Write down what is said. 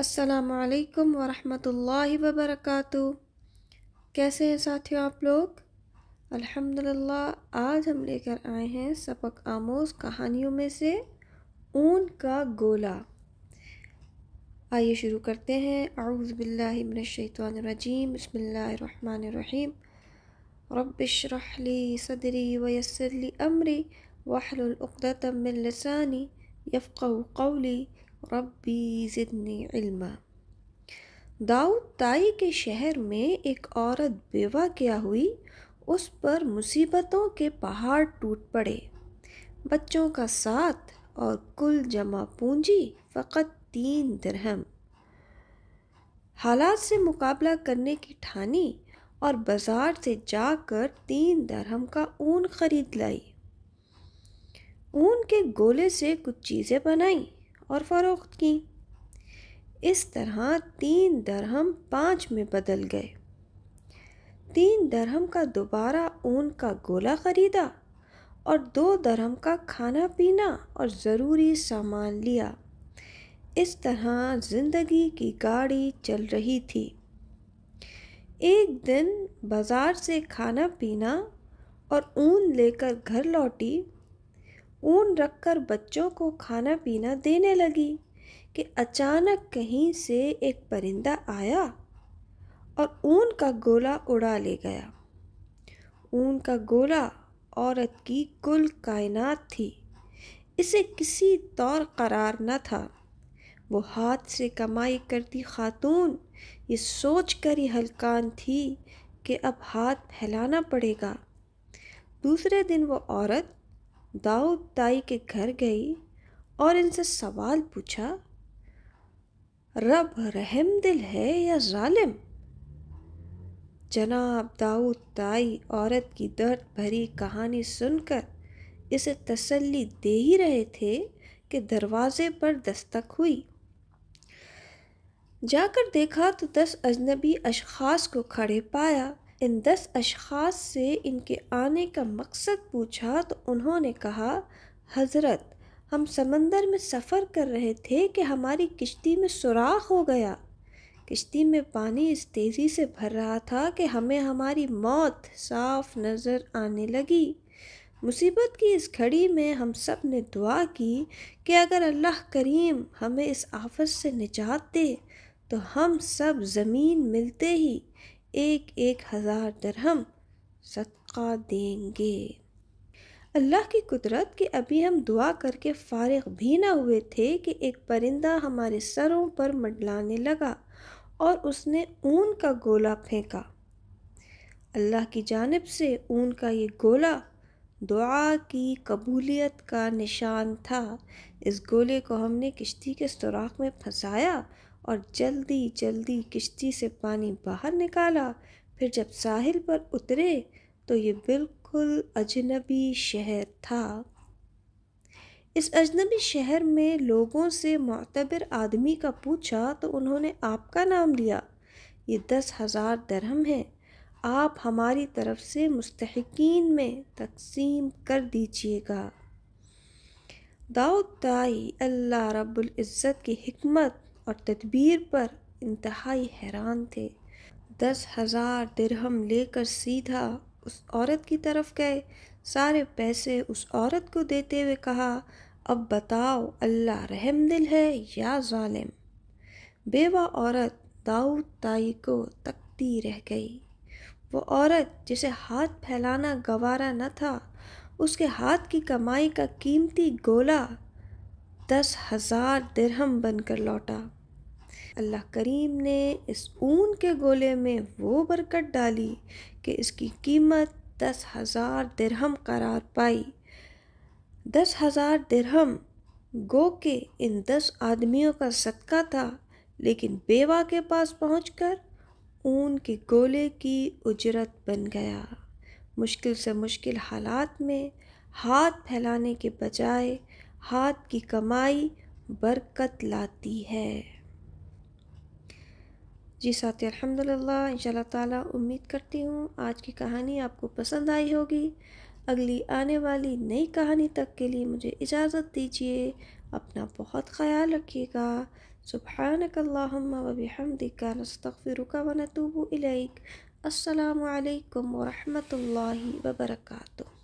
السلام علیکم ورحمۃ اللہ وبرکاتہ۔ کیسے ہیں ساتھیوں آپ لوگ؟ الحمدللہ، آج ہم لے کر آئے ہیں سبق آموز کہانیوں میں سے اون کا گولا۔ آئیے شروع کرتے ہیں۔ اعوذ باللہ من الشیطان الرجیم، بسم اللہ الرحمن الرحیم۔ رب اشرح لی صدری ویسر لی امری واحلل عقدۃ من لسانی یفقہوا قولی ربی زدنی علما۔ داؤد تائی کے شہر میں ایک عورت بیوہ کیا ہوئی، اس پر مصیبتوں کے پہاڑ ٹوٹ پڑے۔ بچوں کا ساتھ اور کل جمع پونجی فقط 3 درہم۔ حالات سے مقابلہ کرنے کی ٹھانی اور بازار سے جا کر 3 درہم کا اون خرید لائی۔ اون کے گولے سے کچھ چیزیں بنائیں اور فروخت کیں۔ اس طرح 3 درہم 5 میں بدل گئے۔ 3 درہم کا دوبارہ اون کا گولا خریدا اور 2 درہم کا کھانا پینا اور ضروری سامان لیا۔ اس طرح زندگی کی گاڑی چل رہی تھی۔ ایک دن بازار سے کھانا پینا اور اون لے کر گھر لوٹی۔ اون رکھ کر بچوں کو کھانا پینا دینے لگی کہ اچانک کہیں سے ایک پرندہ آیا اور اون کا گولا اڑا لے گیا۔ اون کا گولا عورت کی کل کائنات تھی۔ اسے کسی طور قرار نہ تھا۔ وہ ہاتھ سے کمائی کرتی خاتون یہ سوچ کر ہی ہلکان تھی کہ اب ہاتھ پھیلانا پڑے گا۔ دوسرے دن وہ عورت داؤد تائی کے گھر گئی اور ان سے سوال پوچھا، رب رحم دل ہے یا ظالم؟ جناب داؤد تائی عورت کی درد بھری کہانی سن کر اسے تسلی دے ہی رہے تھے کہ دروازے پر دستک ہوئی۔ جا کر دیکھا تو 10 اجنبی اشخاص کو کھڑے پایا۔ ان 10 اشخاص سے ان کے آنے کا مقصد پوچھا تو انہوں نے کہا، حضرت ہم سمندر میں سفر کر رہے تھے کہ ہماری کشتی میں سوراخ ہو گیا۔ کشتی میں پانی اس تیزی سے بھر رہا تھا کہ ہمیں ہماری موت صاف نظر آنے لگی۔ مصیبت کی اس گھڑی میں ہم سب نے دعا کی کہ اگر اللہ کریم ہمیں اس آفت سے نجات دے تو ہم سب زمین ملتے ہی 1,000 درہم صدقہ دیں گے۔ اللہ کی قدرت کہ ابھی ہم دعا کر کے فارغ بھی نہ ہوئے تھے کہ ایک پرندہ ہمارے سروں پر منڈلانے لگا اور اس نے اون کا گولا پھینکا۔ اللہ کی جانب سے اون کا یہ گولا دعا کی قبولیت کا نشان تھا۔ اس گولے کو ہم نے کشتی کے سوراخ میں پھنسایا اور جلدی جلدی کشتی سے پانی باہر نکالا۔ پھر جب ساحل پر اترے تو یہ بالکل اجنبی شہر تھا۔ اس اجنبی شہر میں لوگوں سے معتبر آدمی کا پوچھا تو انہوں نے آپ کا نام لیا۔ یہ 10,000 درہم ہیں، آپ ہماری طرف سے مستحقین میں تقسیم کر دیجیے گا۔ داؤد تائی اللہ رب العزت کی حکمت اور تدبیر پر انتہائی حیران تھے۔ 10,000 درہم لے کر سیدھا اس عورت کی طرف گئے۔ سارے پیسے اس عورت کو دیتے ہوئے کہا، اب بتاؤ اللہ رحم دل ہے یا ظالم؟ بیوہ عورت داؤد تائی کو تکتی رہ گئی۔ وہ عورت جسے ہاتھ پھیلانا گوارا نہ تھا، اس کے ہاتھ کی کمائی کا قیمتی گولا 10,000 درہم بن کر لوٹا۔ اللہ کریم نے اس اون کے گولے میں وہ برکت ڈالی کہ اس کی قیمت 10,000 درہم قرار پائی۔ 10,000 درہم گو کہ ان 10 آدمیوں کا صدقہ تھا، لیکن بیوہ کے پاس پہنچ کر اون کے گولے کی اجرت بن گیا۔ مشکل سے مشکل حالات میں ہاتھ پھیلانے کے بجائے ہاتھ کی کمائی برکت لاتی ہے۔ جی ساتھی، الحمدللہ انشاءاللہ تعالیٰ امید کرتی ہوں آج کی کہانی آپ کو پسند آئی ہوگی۔ اگلی آنے والی نئی کہانی تک کے لیے مجھے اجازت دیجیے۔ اپنا بہت خیال رکھیے گا۔ سبحانک اللہم و بحمدک نستغفرک و نتوب الیک۔ السلام علیکم ورحمۃ اللہ وبرکاتہ۔